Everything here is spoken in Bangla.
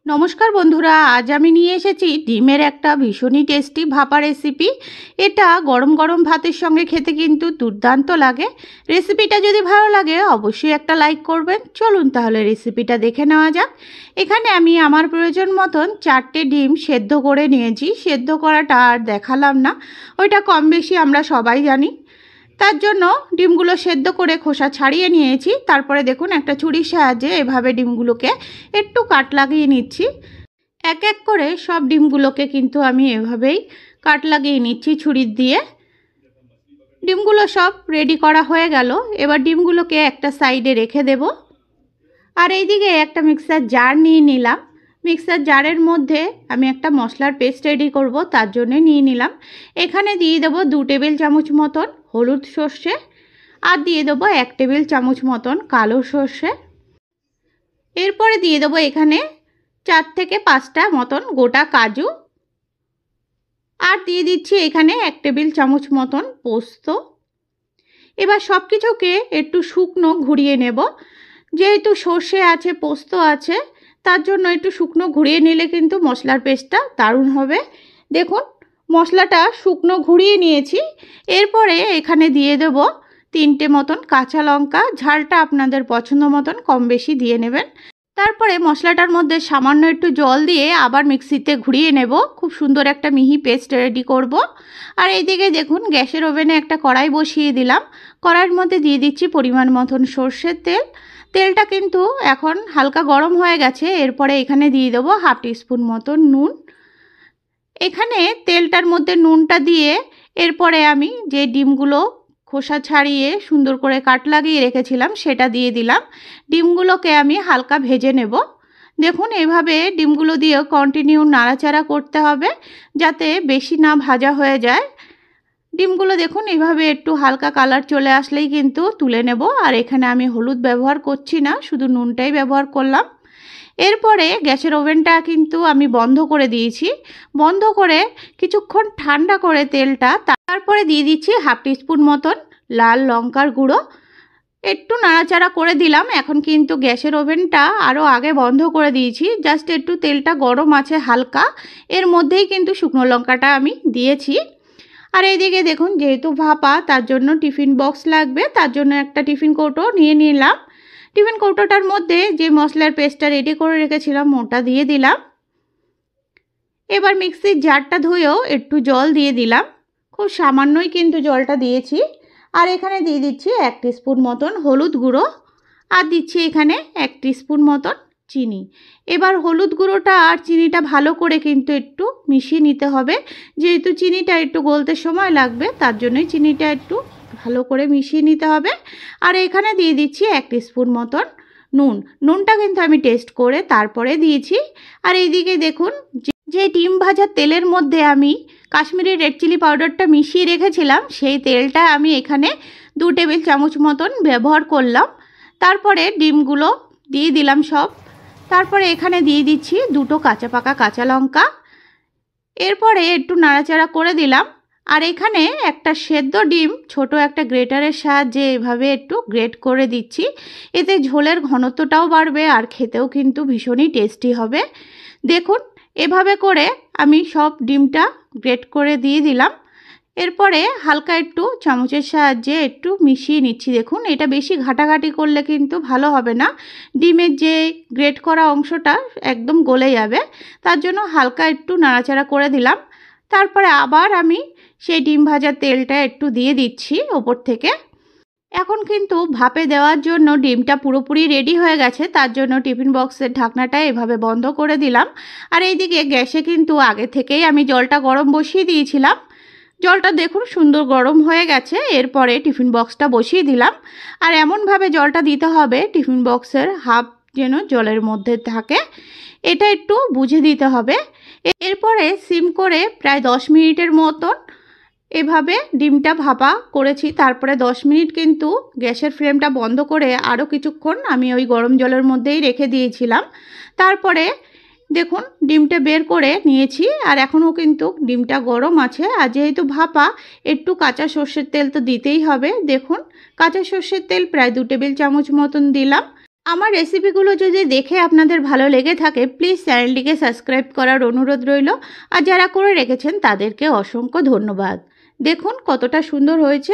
নমস্কার বন্ধুরা, আজ আমি নিয়ে এসেছি ডিমের একটা ভীষণই টেস্টি ভাপা রেসিপি। এটা গরম গরম ভাতের সঙ্গে খেতে কিন্তু দুর্দান্ত লাগে। রেসিপিটা যদি ভালো লাগে অবশ্যই একটা লাইক করবেন। চলুন তাহলে রেসিপিটা দেখে নেওয়া যাক। এখানে আমি আমার প্রয়োজন মতন 4টে ডিম সেদ্ধ করে নিয়েছি। সেদ্ধ করাটা আর দেখালাম না, ওইটা কম বেশি আমরা সবাই জানি। তার জন্য ডিমগুলো সেদ্ধ করে খোসা ছাড়িয়ে নিয়েছি। তারপরে দেখুন একটা ছুরির সাহায্যে এভাবে ডিমগুলোকে একটু কাট লাগিয়ে নিচ্ছি। এক এক করে সব ডিমগুলোকে কিন্তু আমি এভাবেই কাট লাগিয়ে নিচ্ছি ছুরির দিয়ে। ডিমগুলো সব রেডি করা হয়ে গেল। এবার ডিমগুলোকে একটা সাইডে রেখে দেব। আর এইদিকে একটা মিক্সার জার নিয়ে নিলাম। মিক্সার জারের মধ্যে আমি একটা মশলার পেস্ট রেডি করব, তার জন্য নিয়ে নিলাম। এখানে দিয়ে দেবো 2 টেবিল চামচ মতন হলুদ সর্ষে, আর দিয়ে দেবো 1 টেবিল চামচ মতন কালো সর্ষে। এরপরে দিয়ে দেবো এখানে 4 থেকে 5টা মতন গোটা কাজু, আর দিয়ে দিচ্ছি এখানে 1 টেবিল চামচ মতন পোস্ত। এবার সব কিছুকে একটু শুকনো ঘুরিয়ে নেব। যেহেতু সর্ষে আছে, পোস্ত আছে, তার জন্য একটু শুকনো ঘুরিয়ে নিলে কিন্তু মশলার পেস্টটা দারুণ হবে। দেখুন মশলাটা শুকনো ঘুরিয়ে নিয়েছি। এরপরে এখানে দিয়ে দেব 3টে মতন কাঁচা লঙ্কা। ঝালটা আপনাদের পছন্দ মতন কম বেশি দিয়ে নেবেন। তারপরে মশলাটার মধ্যে সামান্য একটু জল দিয়ে আবার মিক্সিতে ঘুরিয়ে নেব। খুব সুন্দর একটা মিহি পেস্ট রেডি করব। আর এইদিকে দেখুন গ্যাসের ওভেনে একটা কড়াই বসিয়ে দিলাম। কড়াইয়ের মধ্যে দিয়ে দিচ্ছি পরিমাণ মতন সর্ষের তেল। তেলটা কিন্তু এখন হালকা গরম হয়ে গেছে। এরপরে এখানে দিয়ে দেবো 1/2 টিস্পুন মতন নুন। এখানে তেলটার মধ্যে নুনটা দিয়ে এরপরে আমি যে ডিমগুলো খোসা ছাড়িয়ে সুন্দর করে কাট লাগিয়ে রেখেছিলাম সেটা দিয়ে দিলাম। ডিমগুলোকে আমি হালকা ভেজে নেব। দেখুন এভাবে ডিমগুলো দিয়েও কন্টিনিউ নাড়াচাড়া করতে হবে, যাতে বেশি না ভাজা হয়ে যায়। ডিমগুলো দেখুন এইভাবে একটু হালকা কালার চলে আসলেই কিন্তু তুলে নেব। আর এখানে আমি হলুদ ব্যবহার করছি না, শুধু নুনটাই ব্যবহার করলাম। এরপরে গ্যাসের ওভেনটা কিন্তু আমি বন্ধ করে দিয়েছি। বন্ধ করে কিছুক্ষণ ঠান্ডা করে তেলটা, তারপরে দিয়ে দিচ্ছি 1/2 টিস্পুন মতন লাল লঙ্কার গুঁড়ো। একটু নাড়াচাড়া করে দিলাম। এখন কিন্তু গ্যাসের ওভেনটা আরও আগে বন্ধ করে দিয়েছি। জাস্ট একটু তেলটা গরম আছে হালকা, এর মধ্যেই কিন্তু শুকনো লঙ্কাটা আমি দিয়েছি। আর এইদিকে দেখুন যেহেতু ভাপা, তার জন্য টিফিন বক্স লাগবে, তার জন্য একটা টিফিন কৌটো নিয়ে নিলাম। টিফিন কৌটোটার মধ্যে যে মশলার পেস্টটা রেডি করে রেখেছিলাম ওটা দিয়ে দিলাম। এবার মিক্সির জারটা ধুয়েও একটু জল দিয়ে দিলাম। খুব সামান্যই কিন্তু জলটা দিয়েছি। আর এখানে দিয়ে দিচ্ছি 1 টিস্পুন মতন হলুদ গুঁড়ো, আর দিচ্ছি এখানে 1 টিস্পুন মতন চিনি। এবার হলুদ গুঁড়োটা আর চিনিটা ভালো করে কিন্তু একটু মিশিয়ে নিতে হবে। যেহেতু চিনিটা একটু গলতে সময় লাগবে, তার জন্যই চিনিটা একটু ভালো করে মিশিয়ে নিতে হবে। আর এখানে দিয়ে দিচ্ছি 1 টিস্পুন মতন নুন। নুনটা কিন্তু আমি টেস্ট করে তারপরে দিয়েছি। আর এইদিকে দেখুন যে ডিম ভাজার তেলের মধ্যে আমি কাশ্মীরি রেড চিলি পাউডারটা মিশিয়ে রেখেছিলাম, সেই তেলটা আমি এখানে 2 টেবিল চামচ মতন ব্যবহার করলাম। তারপরে ডিমগুলো দিয়ে দিলাম সব। তারপরে এখানে দিয়ে দিচ্ছি 2টো কাঁচা পাকা কাঁচা লঙ্কা। এরপরে একটু নাড়াচাড়া করে দিলাম। আর এখানে একটা সেদ্ধ ডিম ছোট একটা গ্রেটারের সাহায্যে এভাবে একটু গ্রেট করে দিচ্ছি। এতে ঝোলের ঘনত্বটাও বাড়বে আর খেতেও কিন্তু ভীষণই টেস্টি হবে। দেখুন এভাবে করে আমি সব ডিমটা গ্রেট করে দিয়ে দিলাম। এরপরে হালকা একটু চামচের সাহায্যে একটু মিশিয়ে নিচ্ছি। দেখুন এটা বেশি ঘাটাঘাটি করলে কিন্তু ভালো হবে না, ডিমের যে গ্রেট করা অংশটা একদম গলে যাবে। তার জন্য হালকা একটু নাড়াচাড়া করে দিলাম। তারপরে আবার আমি সেই ডিম ভাজার তেলটা একটু দিয়ে দিচ্ছি ওপর থেকে। এখন কিন্তু ভাপে দেওয়ার জন্য ডিমটা পুরোপুরি রেডি হয়ে গেছে, তার জন্য টিফিন বক্সের ঢাকনাটা এভাবে বন্ধ করে দিলাম। আর এইদিকে গ্যাসে কিন্তু আগে থেকেই আমি জলটা গরম বসিয়ে দিয়েছিলাম। জলটা দেখুন সুন্দর গরম হয়ে গেছে। এরপরে টিফিন বক্সটা বসিয়ে দিলাম। আর এমনভাবে জলটা দিতে হবে টিফিন বক্সের হাফ যেন জলের মধ্যে থাকে, এটা একটু বুঝে দিতে হবে। এরপরে সিম করে প্রায় 10 মিনিটের মতন এভাবে ডিমটা ভাপা করেছি। তারপরে 10 মিনিট কিন্তু গ্যাসের ফ্লেমটা বন্ধ করে আরও কিছুক্ষণ আমি ওই গরম জলের মধ্যেই রেখে দিয়েছিলাম। তারপরে দেখুন ডিমটা বের করে নিয়েছি। আর এখনও কিন্তু ডিমটা গরম আছে। আর যেহেতু ভাপা, একটু কাঁচা সর্ষের তেল তো দিতেই হবে। দেখুন কাঁচা সর্ষের তেল প্রায় 2 টেবিল চামচ মতন দিলাম। আমার রেসিপিগুলো যদি দেখে আপনাদের ভালো লেগে থাকে প্লিজ চ্যানেলটিকে সাবস্ক্রাইব করার অনুরোধ রইল। আর যারা করে রেখেছেন তাদেরকে অসংখ্য ধন্যবাদ। দেখুন কতটা সুন্দর হয়েছে।